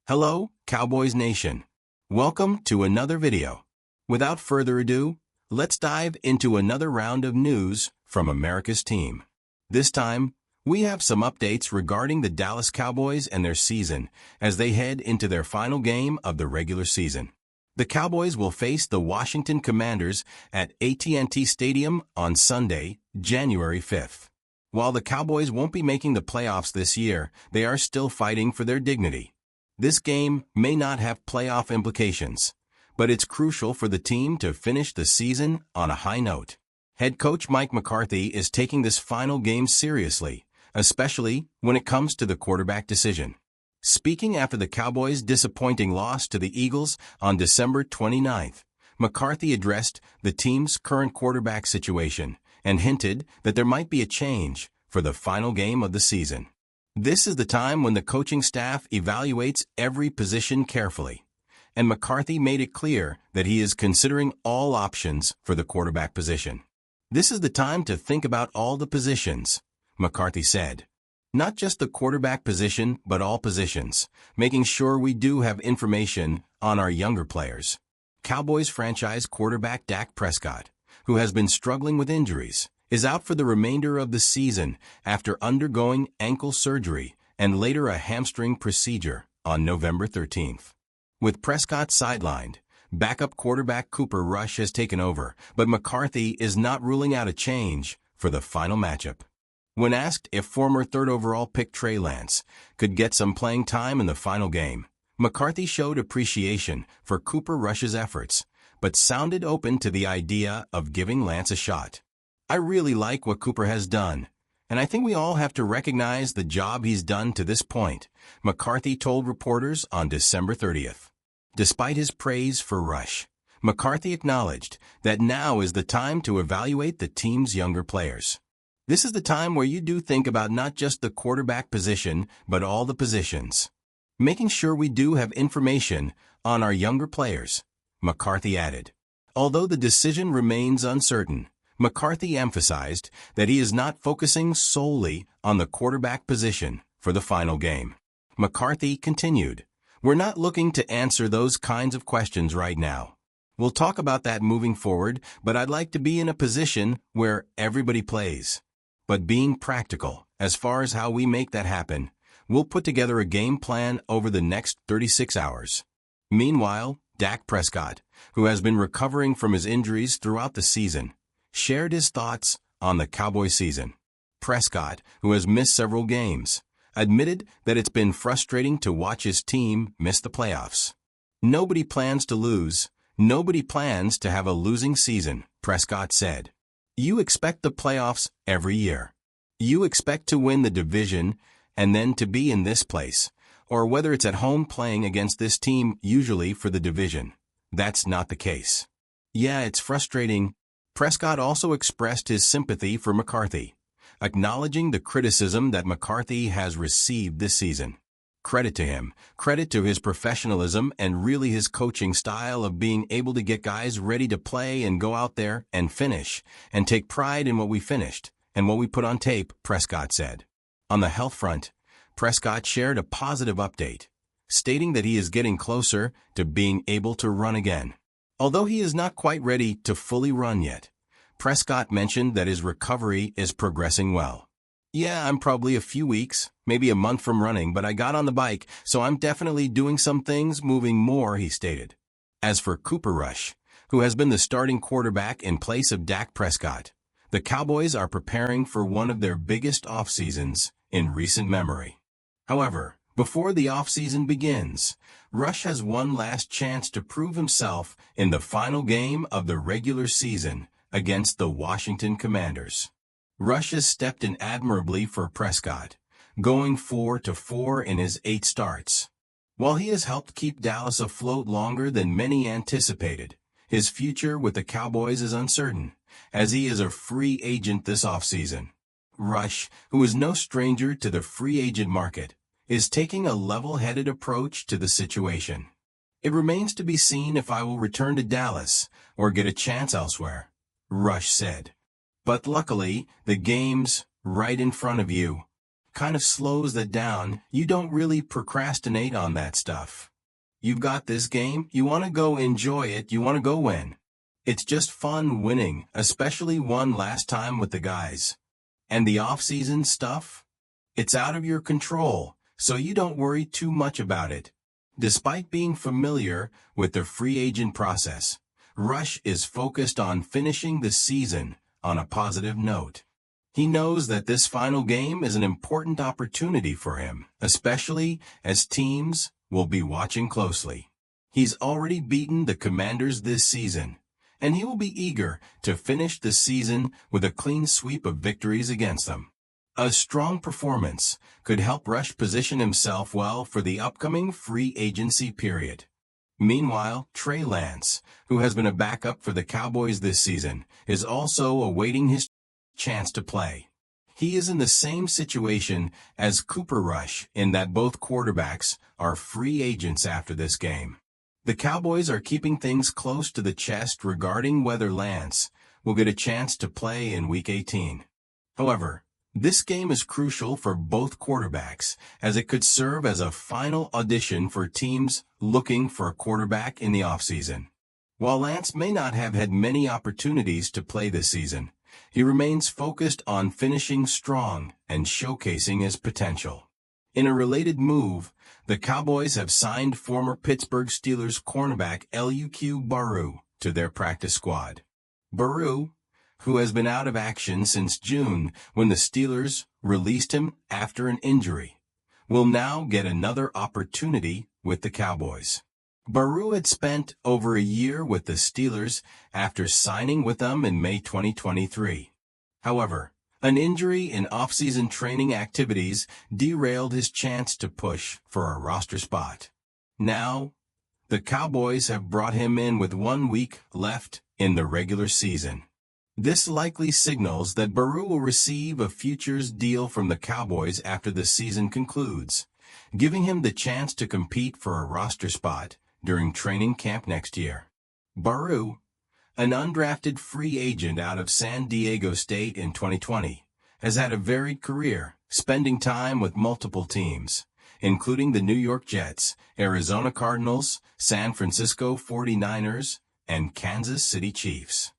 Hello, Cowboys Nation. Welcome to another video. Without further ado, let's dive into another round of news from America's team. This time, we have some updates regarding the Dallas Cowboys and their season as they head into their final game of the regular season. The Cowboys will face the Washington Commanders at AT&T Stadium on Sunday, January 5th. While the Cowboys won't be making the playoffs this year, they are still fighting for their dignity. This game may not have playoff implications, but it's crucial for the team to finish the season on a high note. Head coach Mike McCarthy is taking this final game seriously, especially when it comes to the quarterback decision. Speaking after the Cowboys' disappointing loss to the Eagles on December 29th, McCarthy addressed the team's current quarterback situation and hinted that there might be a change for the final game of the season. This is the time when the coaching staff evaluates every position carefully, and McCarthy made it clear that he is considering all options for the quarterback position. This is the time to think about all the positions, McCarthy said. Not just the quarterback position, but all positions, making sure we do have information on our younger players. Cowboys franchise quarterback Dak Prescott, who has been struggling with injuries, is out for the remainder of the season after undergoing ankle surgery and later a hamstring procedure on November 13th. With Prescott sidelined, backup quarterback Cooper Rush has taken over, but McCarthy is not ruling out a change for the final matchup. When asked if former third overall pick Trey could get some playing time in the final game, McCarthy showed appreciation for Cooper Rush's efforts, but sounded open to the idea of giving Lance a shot. I really like what Cooper has done, and I think we all have to recognize the job he's done to this point, McCarthy told reporters on December 30th. Despite his praise for Rush, McCarthy acknowledged that now is the time to evaluate the team's younger players. This is the time where you do think about not just the quarterback position, but all the positions. Making sure we do have information on our younger players, McCarthy added. Although the decision remains uncertain, McCarthy emphasized that he is not focusing solely on the quarterback position for the final game. McCarthy continued, "We're not looking to answer those kinds of questions right now. We'll talk about that moving forward, but I'd like to be in a position where everybody plays. But being practical, as far as how we make that happen, we'll put together a game plan over the next 36 hours. Meanwhile, Dak Prescott, who has been recovering from his injuries throughout the season, shared his thoughts on the Cowboys season. Prescott, who has missed several games, admitted that it's been frustrating to watch his team miss the playoffs. Nobody plans to lose. Nobody plans to have a losing season, Prescott said. You expect the playoffs every year. You expect to win the division and then to be in this place, or whether it's at home playing against this team usually for the division. That's not the case. Yeah, it's frustrating." Prescott also expressed his sympathy for McCarthy, acknowledging the criticism that McCarthy has received this season. Credit to him, credit to his professionalism and really his coaching style of being able to get guys ready to play and go out there and finish, and take pride in what we finished and what we put on tape, Prescott said. On the health front, Prescott shared a positive update, stating that he is getting closer to being able to run again. Although he is not quite ready to fully run yet, Prescott mentioned that his recovery is progressing well. "Yeah, I'm probably a few weeks, maybe a month from running, but I got on the bike, so I'm definitely doing some things, moving more," he stated. As for Cooper Rush, who has been the starting quarterback in place of Dak Prescott, the Cowboys are preparing for one of their biggest off-seasons in recent memory. However, before the off-season begins, Rush has one last chance to prove himself in the final game of the regular season against the Washington Commanders. Rush has stepped in admirably for Prescott, going 4-4 in his 8 starts. While he has helped keep Dallas afloat longer than many anticipated, his future with the Cowboys is uncertain, as he is a free agent this offseason. Rush, who is no stranger to the free agent market, is taking a level-headed approach to the situation. "It remains to be seen if I will return to Dallas or get a chance elsewhere," Rush said. "But luckily, the game's right in front of you." kind of slows that down. You don't really procrastinate on that stuff. You've got this game, you want to go enjoy it, you want to go win. It's just fun winning, especially one last time with the guys. And the off-season stuff? It's out of your control, so you don't worry too much about it. Despite being familiar with the free agent process, Rush is focused on finishing the season on a positive note. He knows that this final game is an important opportunity for him, especially as teams will be watching closely. He's already beaten the Commanders this season, and he will be eager to finish the season with a clean sweep of victories against them. A strong performance could help Rush position himself well for the upcoming free agency period. Meanwhile, Trey, who has been a backup for the Cowboys this season, is also awaiting his chance to play. He is in the same situation as Cooper Rush in that both quarterbacks are free agents after this game. The Cowboys are keeping things close to the chest regarding whether Lance will get a chance to play in Week 18. However, this game is crucial for both quarterbacks, as it could serve as a final audition for teams looking for a quarterback in the offseason. While Lance may not have had many opportunities to play this season, he remains focused on finishing strong and showcasing his potential. In a related move, the Cowboys have signed former Pittsburgh Steelers cornerback Luq Barreau to their practice squad. Barreau, who has been out of action since June when the Steelers released him after an injury, will now get another opportunity with the Cowboys. Barreau had spent over a year with the Steelers after signing with them in May 2023. However, an injury in off-season training activities derailed his chance to push for a roster spot. Now, the Cowboys have brought him in with 1 week left in the regular season. This likely signals that Barreau will receive a futures deal from the Cowboys after the season concludes, giving him the chance to compete for a roster spot during training camp next year. Barreau, an undrafted free agent out of San Diego State in 2020, has had a varied career, spending time with multiple teams, including the New York Jets, Arizona Cardinals, San Francisco 49ers, and Kansas City Chiefs.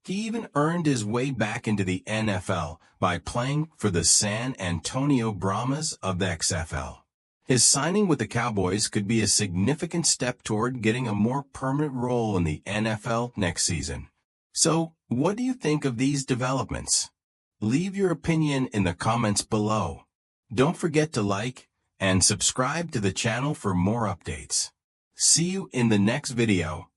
He even earned his way back into the NFL by playing for the San Antonio Brahmas of the XFL. His signing with the Cowboys could be a significant step toward getting a more permanent role in the NFL next season. So, what do you think of these developments? Leave your opinion in the comments below. Don't forget to like and subscribe to the channel for more updates. See you in the next video.